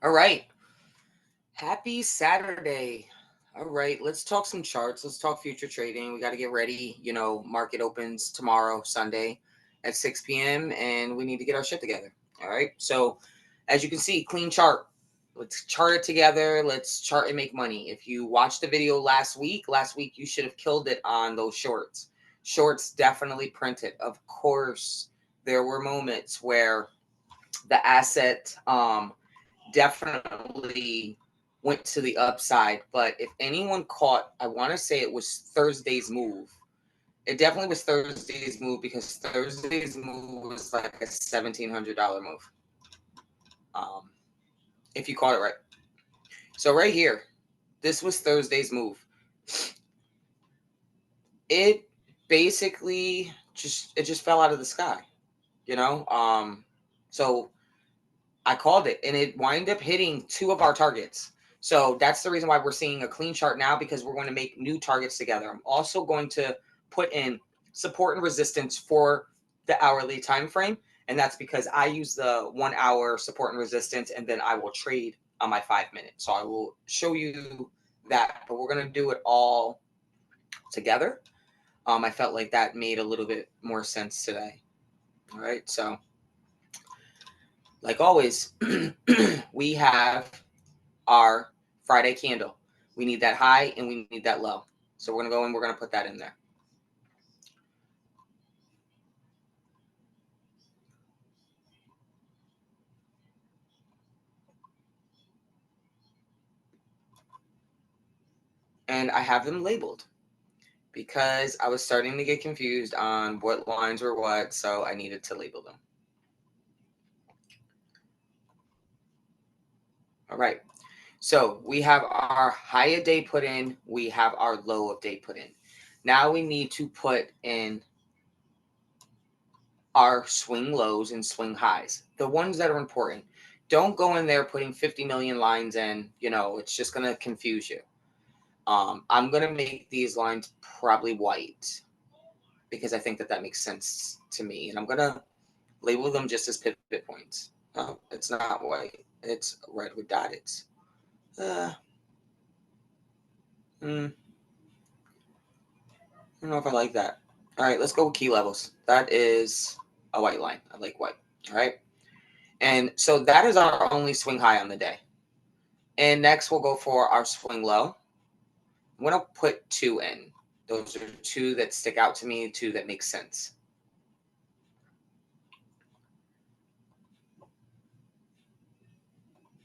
All right. Happy Saturday. All right. Let's talk some charts. Let's talk future trading. We got to get ready. Market opens tomorrow, Sunday at 6 p.m., and we need to get our shit together. All right. So, as you can see, clean chart. Let's chart it together. Let's chart and make money. If you watched the video last week you should have killed it on those shorts. Shorts definitely printed. Of course, there were moments where the asset definitely went to the upside. But if anyone caught, I want to say it was Thursday's move. It definitely was Thursday's move because Thursday's move was like a $1,700 move. Um, if you caught it right. So right here, this was Thursday's move. It basically just fell out of the sky, you know. So I called it, and it wound up hitting two of our targets. So that's the reason why we're seeing a clean chart now, because we're going to make new targets together. I'm also going to put in support and resistance for the hourly time frame, and that's because I use the 1 hour support and resistance, and then I will trade on my 5 minutes. So I will show you that, but we're going to do it all together. I felt like that made a little bit more sense today. All right, so like always, we have our Friday candle. We need that high and we need that low. So we're going to go and we're going to put that in there. And I have them labeled because I was starting to get confused on what lines were what, so I needed to label them. All right. So we have our high of day put in. We have our low of day put in. Now we need to put in our swing lows and swing highs, the ones that are important. Don't go in there putting 50 million lines in. It's just going to confuse you. I'm going to make these lines probably white because I think that makes sense to me. And I'm going to label them just as pivot points. Oh, it's not white. It's red with dotted. I don't know if I like that. All right, let's go with key levels. That is a white line. I like white. All right. And so that is our only swing high on the day. And next we'll go for our swing low. I'm going to put two in. Those are two that stick out to me, two that make sense.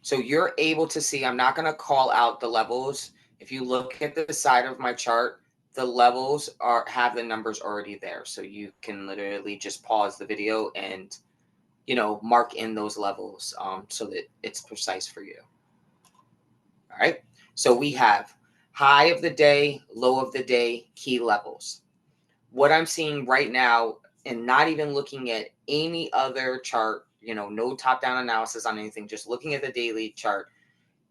So you're able to see, I'm not going to call out the levels. If you look at the side of my chart, the levels have the numbers already there. So you can literally just pause the video and, mark in those levels so that it's precise for you. All right. So we have high of the day, low of the day, key levels. What I'm seeing right now, and not even looking at any other chart, no top-down analysis on anything, just looking at the daily chart,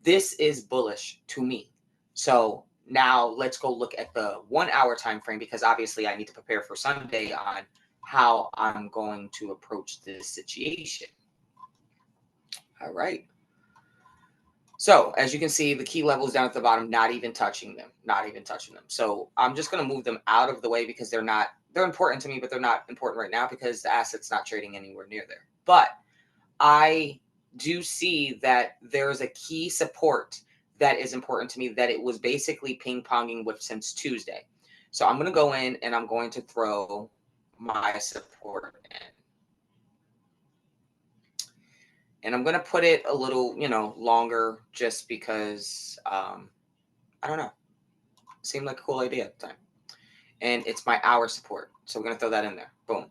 this is bullish to me. So now let's go look at the 1 hour time frame, because obviously I need to prepare for Sunday on how I'm going to approach this situation. All right. So as you can see, the key levels down at the bottom, not even touching them. So I'm just going to move them out of the way because they're important to me, but they're not important right now because the asset's not trading anywhere near there. But I do see that there is a key support that is important to me that it was basically ping-ponging with since Tuesday. So I'm going to go in and I'm going to throw my support in. And I'm going to put it a little, longer just because, I don't know. It seemed like a cool idea at the time. And it's my hour support. So we're going to throw that in there. Boom.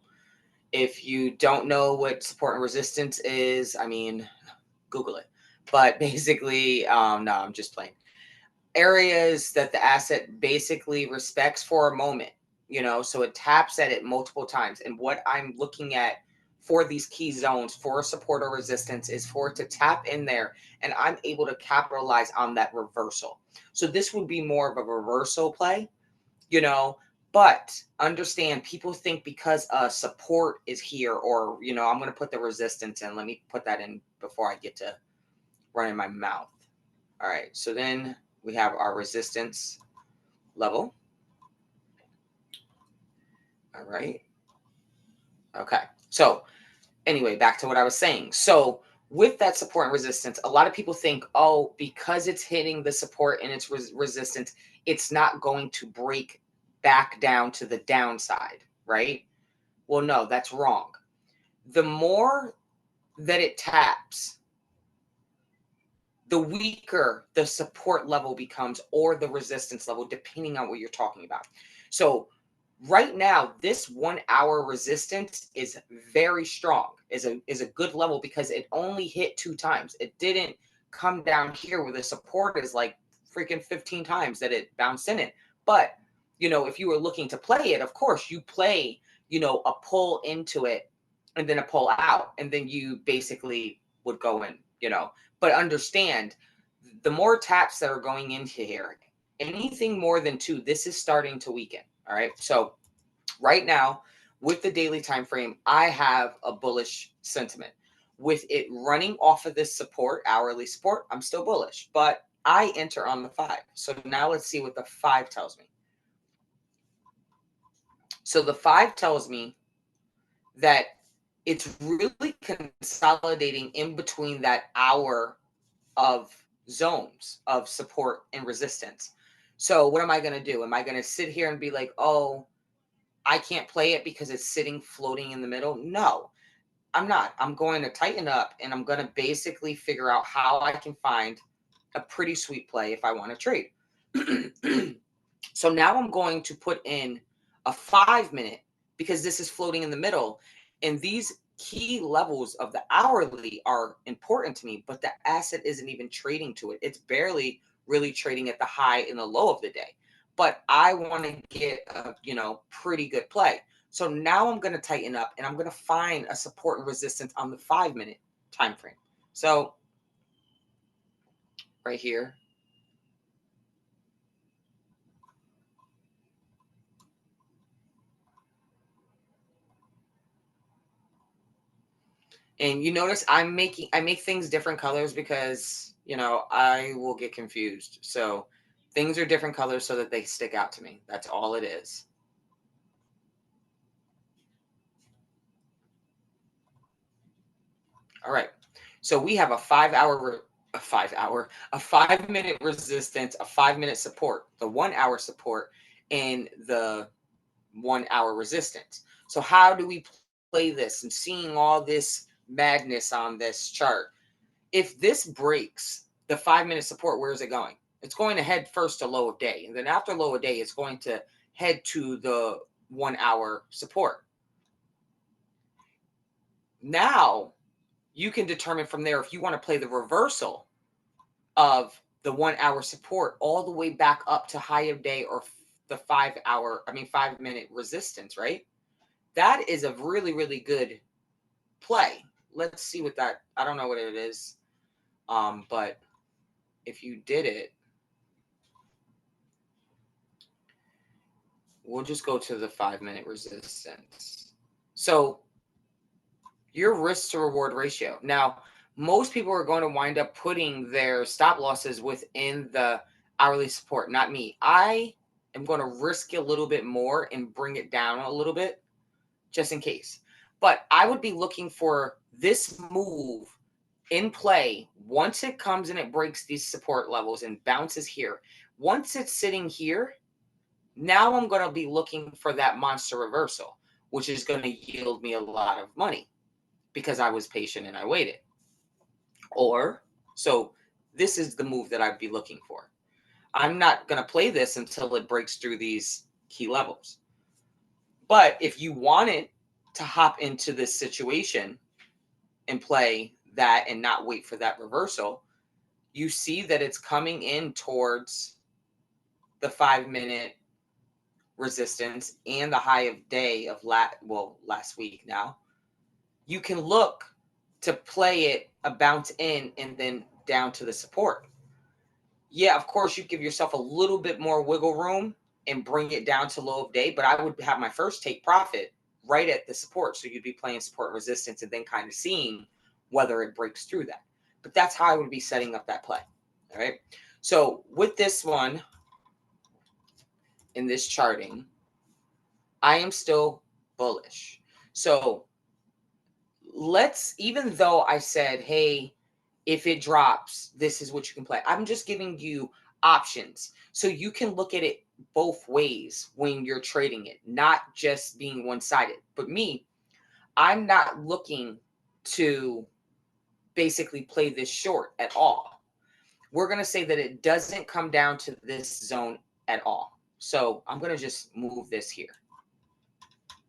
If you don't know what support and resistance is, Google it. But basically, no, I'm just playing. Areas that the asset basically respects for a moment, so it taps at it multiple times. And what I'm looking at for these key zones for support or resistance is for it to tap in there and I'm able to capitalize on that reversal. So this would be more of a reversal play, But understand, people think because support is here, or, I'm going to put the resistance in. Let me put that in before I get to running my mouth. All right. So then we have our resistance level. All right. Okay. So anyway, back to what I was saying. So with that support and resistance, a lot of people think, oh, because it's hitting the support and its resistance, it's not going to break back down to the downside, right? Well, no, that's wrong. The more that it taps, the weaker the support level becomes, or the resistance level, depending on what you're talking about. So right now, this 1 hour resistance is very strong, is a good level, because it only hit 2 times. It didn't come down here where the support is like freaking 15 times that it bounced in it. But, if you were looking to play it, of course you play, a pull into it and then a pull out, and then you basically would go in, but understand, the more taps that are going into here, anything more than 2, this is starting to weaken. All right. So right now, with the daily time frame, I have a bullish sentiment. With it running off of this support, hourly support, I'm still bullish, but I enter on the 5. So now let's see what the 5 tells me. So the 5 tells me that it's really consolidating in between that hour of zones of support and resistance. So what am I going to do? Am I going to sit here and be like, oh, I can't play it because it's sitting floating in the middle? No, I'm not. I'm going to tighten up, and I'm going to basically figure out how I can find a pretty sweet play if I want to trade. So now I'm going to put in a 5-minute, because this is floating in the middle. And these key levels of the hourly are important to me, but the asset isn't even trading to it. It's barely really trading at the high and the low of the day. But I want to get a, pretty good play. So now I'm going to tighten up, and I'm going to find a support and resistance on the 5-minute time frame. So right here, and you notice I make things different colors because, I will get confused. So things are different colors so that they stick out to me. That's all it is. All right. So we have a 5-minute resistance, a 5-minute support, the 1 hour support, and the 1 hour resistance. So how do we play this? And seeing all this madness on this chart, if this breaks the 5-minute support, where is it going? It's going to head first to low of day. And then after low of day, it's going to head to the 1 hour support. Now you can determine from there if you want to play the reversal of the 1 hour support all the way back up to high of day, or the 5-minute resistance, right? That is a really, really good play. Let's see what that, I don't know what it is. But if you did it, we'll just go to the 5-minute resistance. So your risk to reward ratio. Now, most people are going to wind up putting their stop losses within the hourly support, not me. I am going to risk a little bit more and bring it down a little bit just in case. But I would be looking for this move in play once it comes and it breaks these support levels and bounces here. Once it's sitting here, now I'm going to be looking for that monster reversal, which is going to yield me a lot of money because I was patient and I waited. So this is the move that I'd be looking for. I'm not going to play this until it breaks through these key levels. But if you wanted to hop into this situation and play that and not wait for that reversal, you see that it's coming in towards the 5-minute resistance and the high of day of last week. Now you can look to play it a bounce in and then down to the support. Yeah, of course you give yourself a little bit more wiggle room and bring it down to low of day, but I would have my first take profit right at the support. So you'd be playing support and resistance and then kind of seeing whether it breaks through that. But that's how I would be setting up that play. All right. So with this one, in this charting, I am still bullish. So let's, even though I said, hey, if it drops, this is what you can play. I'm just giving you options so you can look at it both ways when you're trading it, not just being one-sided. But me, I'm not looking to basically play this short at all. We're going to say that it doesn't come down to this zone at all. So I'm going to just move this here.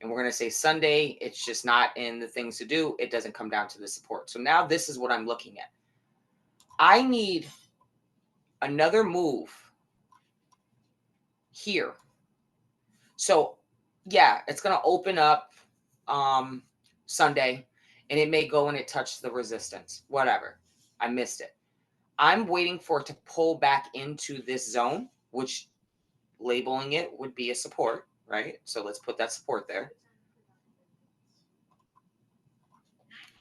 And we're going to say Sunday, it's just not in the things to do. It doesn't come down to the support. So now this is what I'm looking at. I need another move here. So yeah, it's going to open up Sunday, and it may go and it touch the resistance, whatever. I missed it. I'm waiting for it to pull back into this zone, which labeling it would be a support, right? So let's put that support there.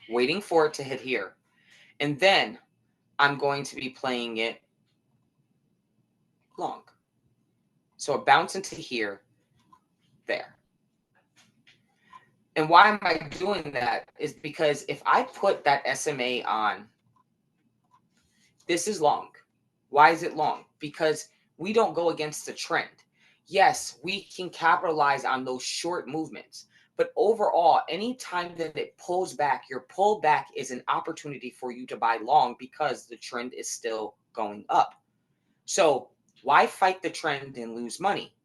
Waiting for it to hit here. And then I'm going to be playing it long. So a bounce into here, there. And why am I doing that is because if I put that SMA on, this is long. Why is it long? Because we don't go against the trend. Yes, we can capitalize on those short movements, but overall, anytime that it pulls back, your pullback is an opportunity for you to buy long because the trend is still going up. So why fight the trend and lose money?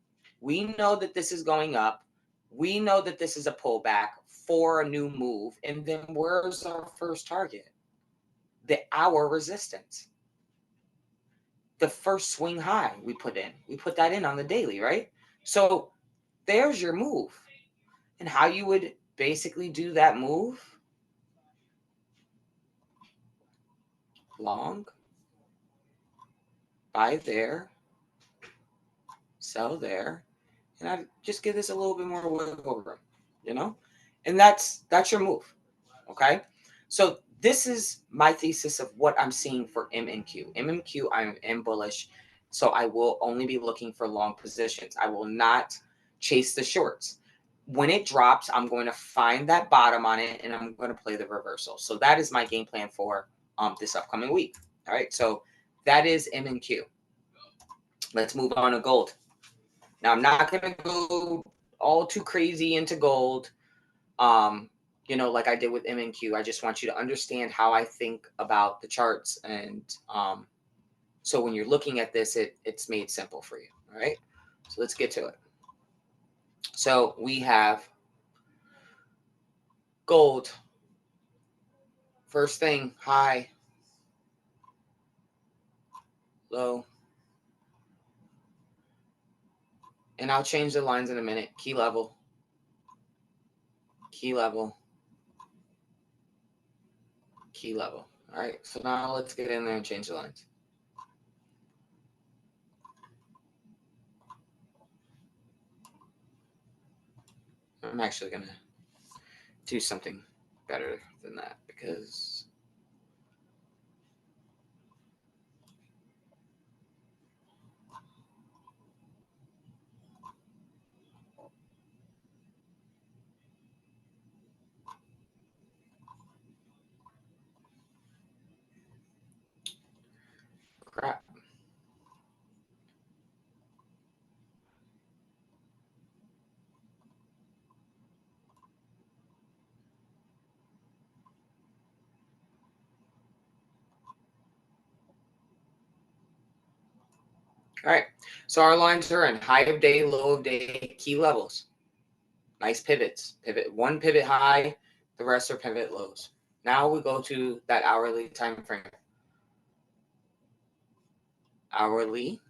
We know that this is going up. We know that this is a pullback for a new move. And then where's our first target? The hour resistance. The first swing high we put in. We put that in on the daily, right? So there's your move. And how you would basically do that move. Long. Buy there. Sell there. And I just give this a little bit more wiggle room, you know? And that's your move. Okay? So this is my thesis of what I'm seeing for MNQ. MNQ, I am bullish. So I will only be looking for long positions. I will not chase the shorts. When it drops, I'm going to find that bottom on it and I'm going to play the reversal. So that is my game plan for this upcoming week. All right. So that is MNQ. Let's move on to gold. Now, I'm not going to go all too crazy into gold, like I did with MNQ. I just want you to understand how I think about the charts. And so when you're looking at this, it's made simple for you. All right. So let's get to it. So we have gold. First thing, high, low. And I'll change the lines in a minute. Key level. Key level. Key level. All right. So now let's get in there and change the lines. I'm actually going to do something better than that because crap. All right, so our lines are in high of day, low of day, key levels. Nice pivots. Pivot one pivot high, the rest are pivot lows. Now we go to that hourly time frame. Hourly,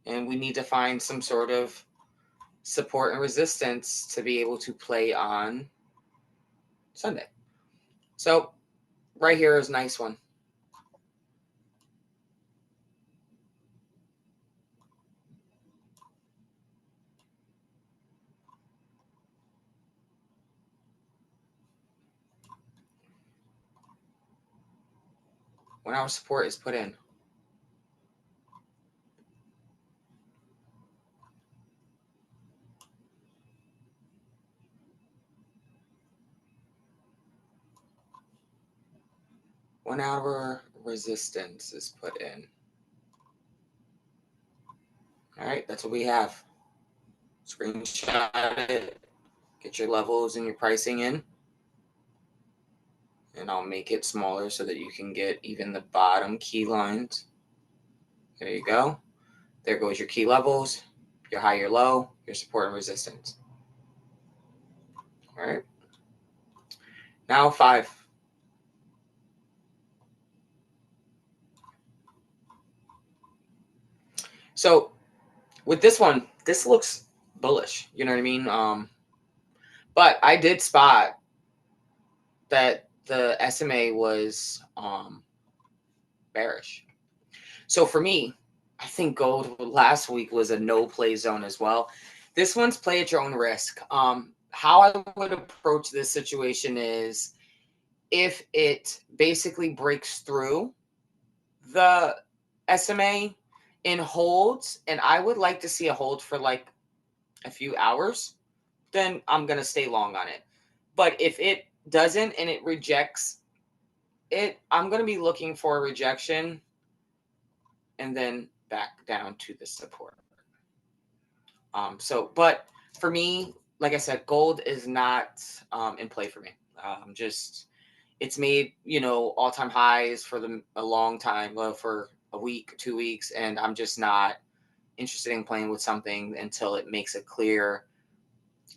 and we need to find some sort of support and resistance to be able to play on Sunday. So right here is a nice one. 1 hour support is put in. One hour resistance is put in. All right, that's what we have. Screenshot it, get your levels and your pricing in, and I'll make it smaller so that you can get even the bottom key lines. There you go. There goes your key levels, your high, your low, your support and resistance. All right. Now 5. So with this one, this looks bullish. You know what I mean? But I did spot that the SMA was bearish. So for me, I think gold last week was a no play zone as well. This one's play at your own risk. How I would approach this situation is if it basically breaks through the SMA and holds, and I would like to see a hold for like a few hours, then I'm going to stay long on it. But if it doesn't and it rejects it, I'm going to be looking for a rejection and then back down to the support. But for me, like I said, gold is not in play for me. It's made, all-time highs for a long time, for a week, 2 weeks, and I'm just not interested in playing with something until it makes a clear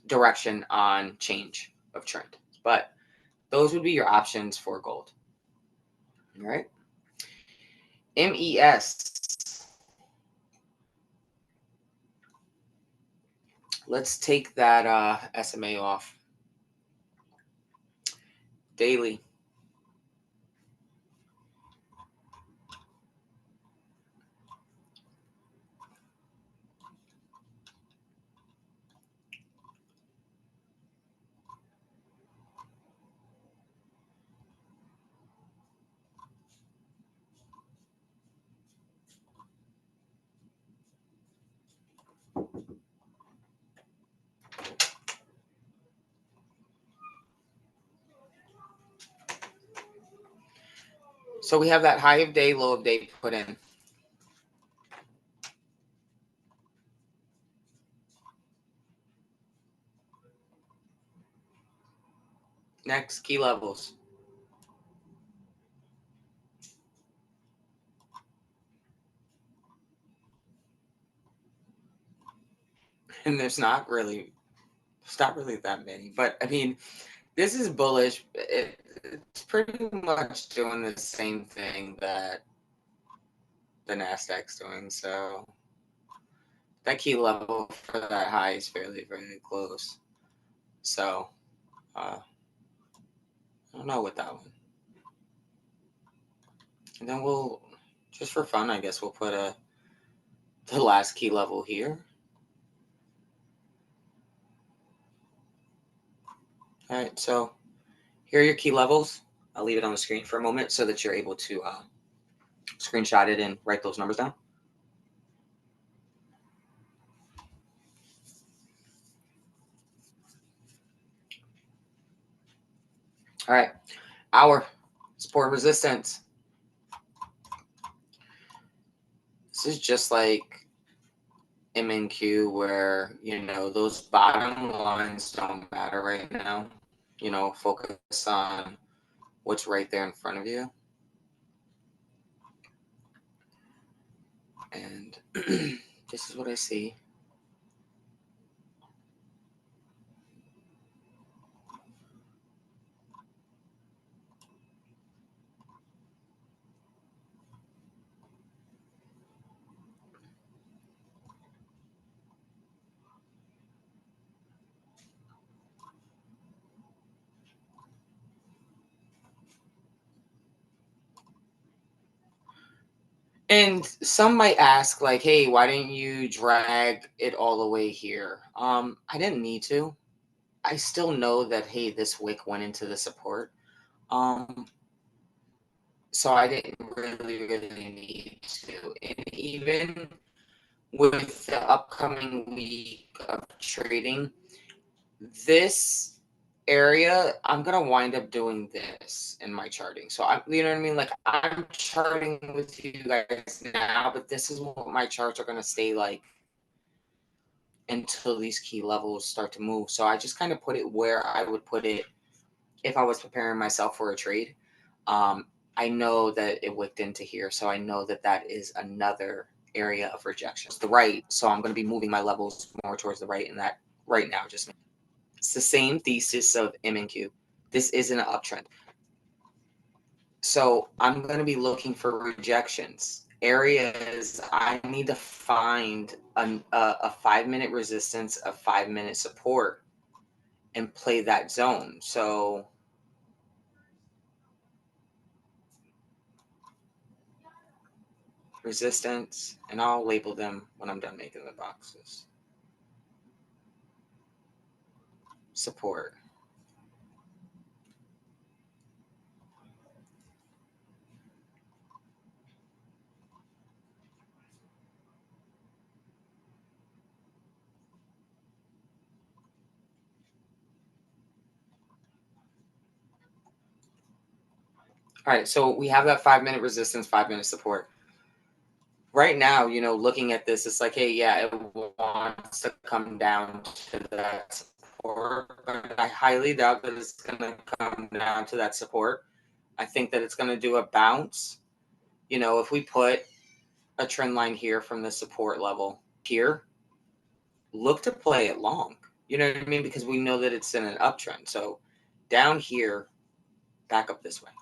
direction on change of trend. But those would be your options for gold. All right. MES. Let's take that SMA off. Daily. So we have that high of day, low of day put in. Next, key levels. And there's not really that many. But I mean, this is bullish. It's pretty much doing the same thing that the Nasdaq's doing. So that key level for that high is fairly, very close. So I don't know with that one. And then we'll, just for fun, I guess we'll put the last key level here. All right, so here are your key levels. I'll leave it on the screen for a moment so that you're able to screenshot it and write those numbers down. All right, hour support resistance. This is just like MNQ where, those bottom lines don't matter right now. Focus on what's right there in front of you. And this is what I see. And some might ask, like, hey, why didn't you drag it all the way here? I didn't need to. I still know that, hey, this wick went into the support. So I didn't really need to. And even with the upcoming week of trading, this area, I'm gonna wind up doing this in my charting. So you know what I mean? Like I'm charting with you guys now, but this is what my charts are gonna stay like until these key levels start to move. So I just kind of put it where I would put it if I was preparing myself for a trade. Um, I know that it wicked into here, so I know that that is another area of rejection. It's the right, so I'm going to be moving my levels more towards the right, and that right now just it's the same thesis of MNQ. This isn't an uptrend. So I'm going to be looking for rejections. Areas I need to find a 5-minute resistance, a 5-minute support, and play that zone. So resistance, and I'll label them when I'm done making the boxes. Support. All right, so we have that 5-minute resistance, 5-minute support. Right now, you know, looking at this, it's like, hey, yeah, it wants to come down to that support, but I highly doubt that it's going to come down to that support. I think that it's going to do a bounce. You know, if we put a trend line here from the support level here, look to play it long. You know what I mean? Because we know that it's in an uptrend. So down here, back up this way.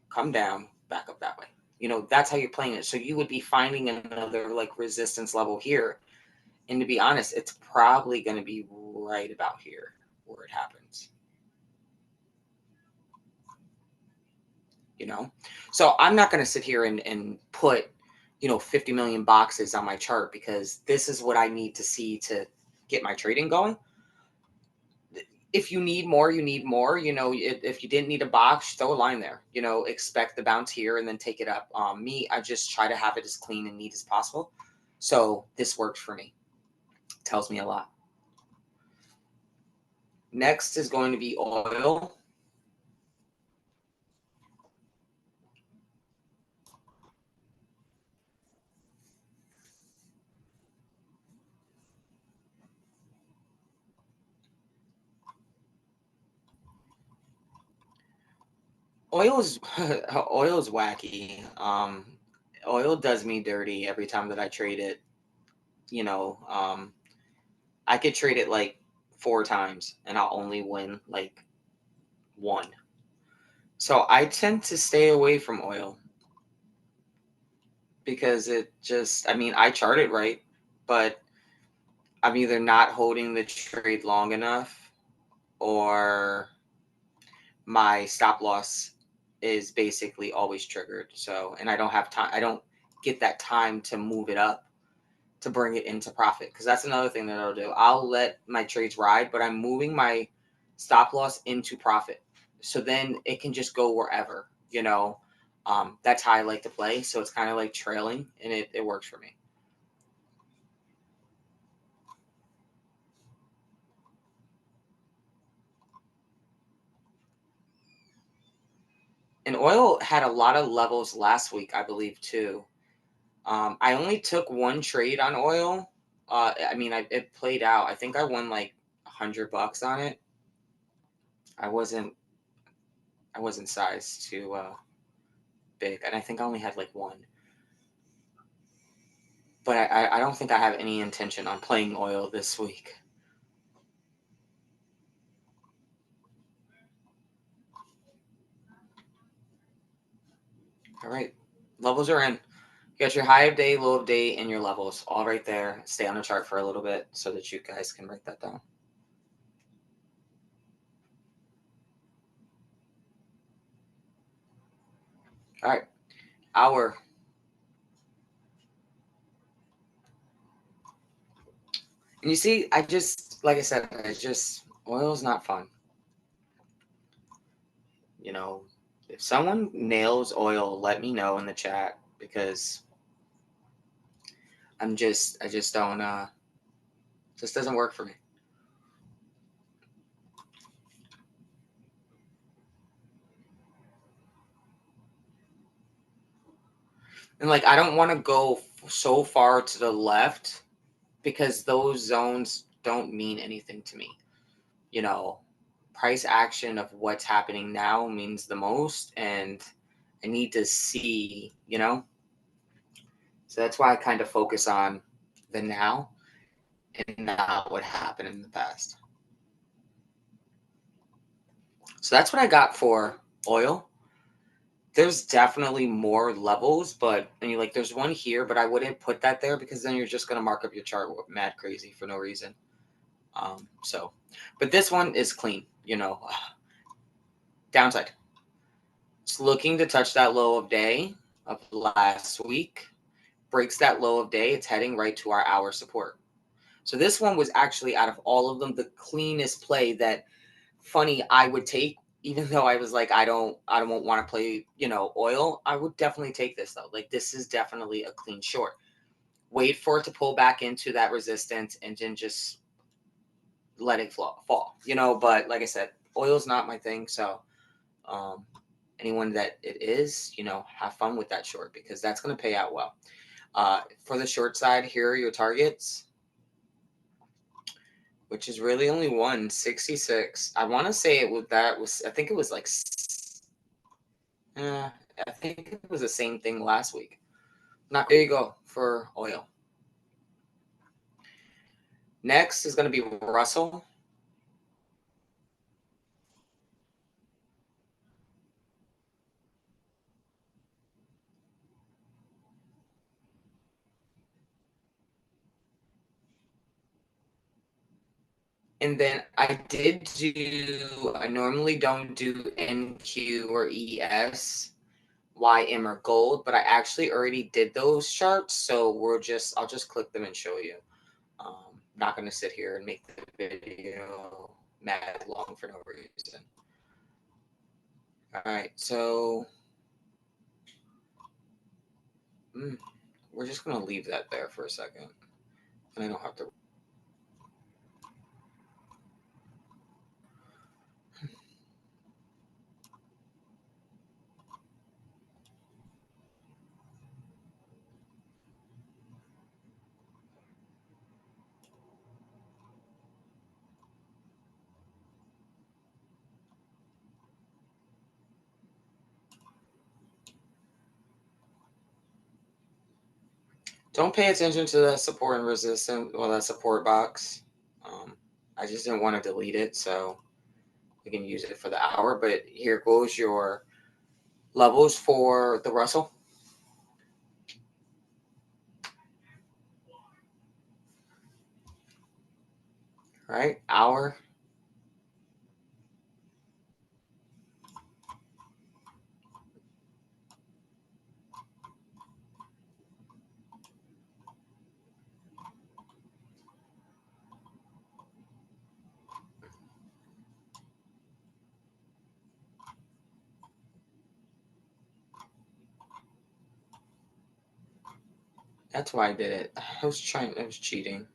Come down, back up that way. You know, that's how you're playing it. So you would be finding another like resistance level here. And to be honest, it's probably going to be right about here where it happens. You know? So I'm not going to sit here and put, you know, 50 million boxes on my chart because this is what I need to see to get my trading going. If you need more, you need more. You know, if you didn't need a box, throw a line there. You know, expect the bounce here and then take it up. Me, I just try to have it as clean and neat as possible. So this worked for me. Tells me a lot. Next is going to be oil. Oil's oil's wacky. Oil does me dirty every time that I trade it. You know, I could trade it like 4 times and I'll only win like one. So I tend to stay away from oil because it just, I mean, I chart it right, but I'm either not holding the trade long enough or my stop loss is basically always triggered. So, and I don't have time, I don't get that time to move it up to bring it into profit because that's another thing that I'll do. I'll let my trades ride, but I'm moving my stop loss into profit. So then it can just go wherever, you know. That's how I like to play. So it's kind of like trailing and it works for me. And oil had a lot of levels last week, I believe, too. I only took one trade on oil. I mean, it played out. I think I won like $100 on it. I wasn't I wasn't sized too big, and I think I only had like one. But I don't think I have any intention on playing oil this week. All right, levels are in. You got your high of day, low of day, and your levels all right there. Stay on the chart for a little bit so that you guys can write that down. All right, hour. And you see, I just, like I said, oil's not fun. You know, If someone nails oil, let me know in the chat, because I just don't, just doesn't work for me. And like, I don't want to go so far to the left, because those zones don't mean anything to me. You know, price action of what's happening now means the most, and I need to see, So that's why I kind of focus on the now and not what happened in the past. So that's what I got for oil. There's definitely more levels, but there's one here, but I wouldn't put that there, because then you're just gonna mark up your chart mad crazy for no reason. But this one is clean. Downside. It's looking to touch that low of day of last week. Breaks that low of day, it's heading right to our hour support. So this one was actually, out of all of them, the cleanest play that, funny, I would take, even though I was like, I don't want to play, oil. I would definitely take this though. Like, this is definitely a clean short. Wait for it to pull back into that resistance and then just let it fall. But like I said, oil's not my thing. So anyone that it is, have fun with that short, because that's going to pay out well. For the short side, here are your targets, which is really only 166. I want to say I think it was like, I think it was the same thing last week. Now, there you go for oil. Next is going to be Russell. And then I normally don't do NQ or ES, YM or gold, but I actually already did those charts. So I'll just click them and show you. Not going to sit here and make the video mad long for no reason. All right, so we're just going to leave that there for a second. And I don't have to. Don't pay attention to that support and resistance, that support box. I just didn't want to delete it, so we can use it for the hour. But here goes your levels for the Russell. Right, hour. That's why I did it. I was cheating.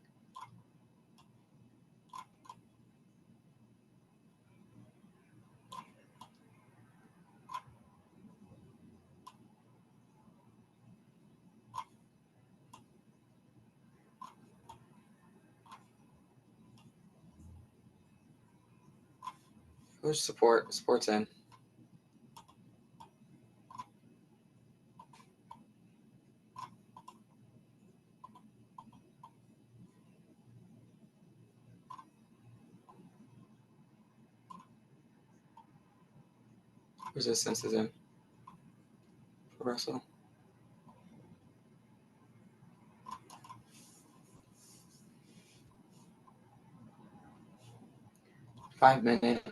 Where's support? Support's in. Resistance is in for Russell. 5 minute.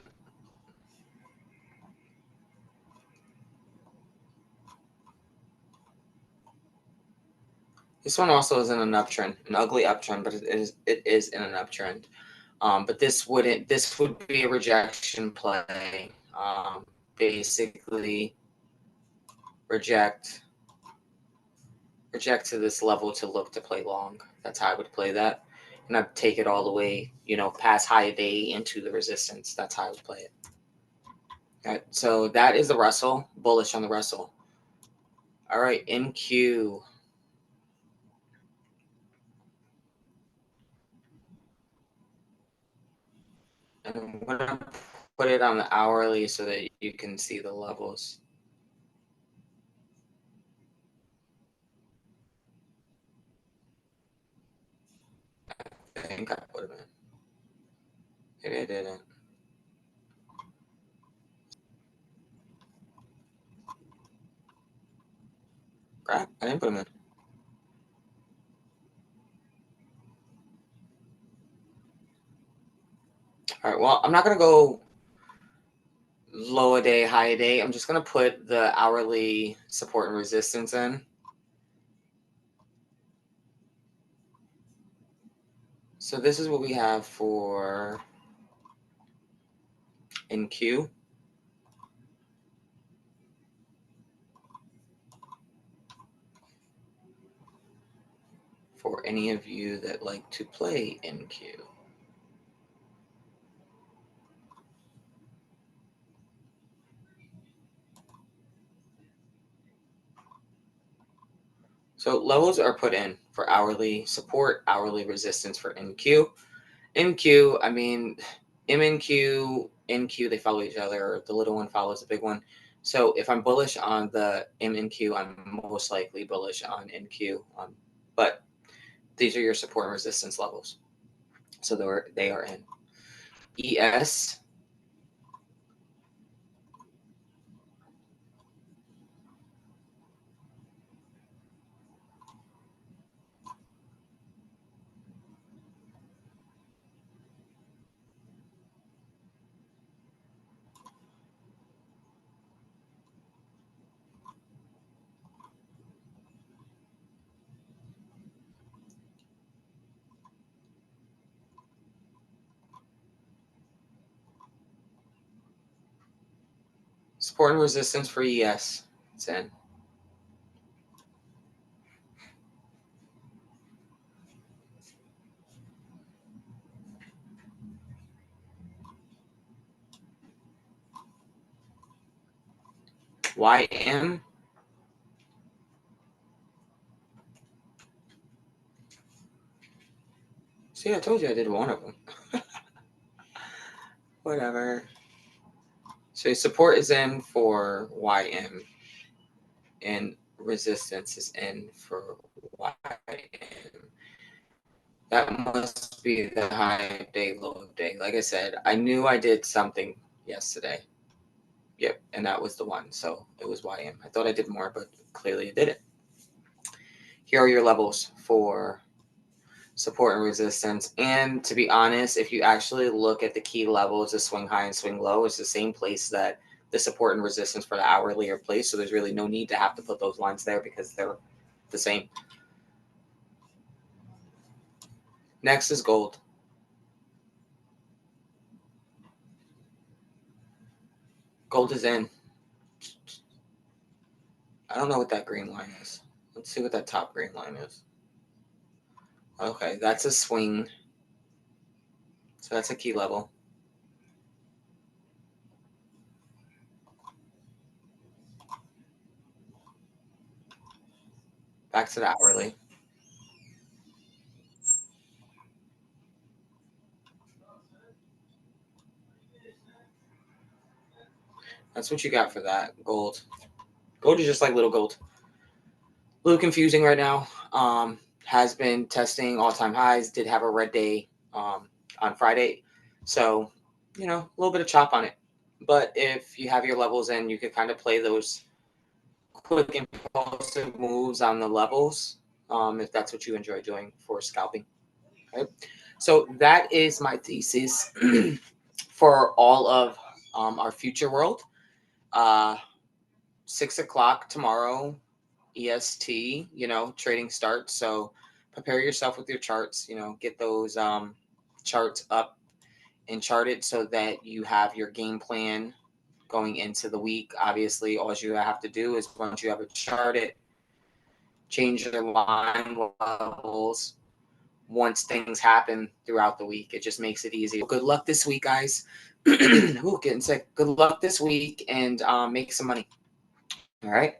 This one also is in an uptrend, an ugly uptrend, but it is in an uptrend. But this would be a rejection play. basically reject to this level to look to play long. That's how I would play that. And I'd take it all the way, past high day into the resistance. That's how I would play it. All right, so that is the Russell, bullish on the Russell. All right, MQ. I'm going to put it on the hourly so that you can see the levels. I think I put them in. Maybe I didn't. Crap, I didn't put them in. All right, well, I'm not going to go low a day, high a day. I'm just going to put the hourly support and resistance in. So this is what we have for MQ. For any of you that like to play MQ. So levels are put in for hourly support, hourly resistance for MQ. MQ, I mean, MNQ, NQ, they follow each other. The little one follows the big one. So if I'm bullish on the MNQ, I'm most likely bullish on NQ. But these are your support and resistance levels. So they are in. ES. Support and resistance for ES. It's in. YM. See, I told you I did one of them. Whatever. So support is in for YM, and resistance is in for YM. That must be the high of day, low of day. Like I said, I knew I did something yesterday. Yep, and that was the one. So it was YM. I thought I did more, but clearly I didn't. Here are your levels for support and resistance. And to be honest, if you actually look at the key levels of swing high and swing low, it's the same place that the support and resistance for the hourly are placed. So there's really no need to have to put those lines there because they're the same. Next is gold. Gold is in. I don't know what that green line is. Let's see what that top green line is. Okay, that's a swing. So that's a key level. Back to the hourly. That's what you got for that. Gold. Gold is just like little gold. A little confusing right now. Has been testing all-time highs. Did have a red day on Friday. So, a little bit of chop on it. But if you have your levels in, you could kind of play those quick impulsive moves on the levels if that's what you enjoy doing for scalping. Okay? So that is my thesis for all of our future world. 6 o'clock tomorrow, EST, trading starts. So prepare yourself with your charts, get those charts up and charted so that you have your game plan going into the week. Obviously, all you have to do is once you have it charted, change your line levels once things happen throughout the week. It just makes it easy. Good luck this week, guys. Ooh, getting sick. Good luck this week, and make some money. All right.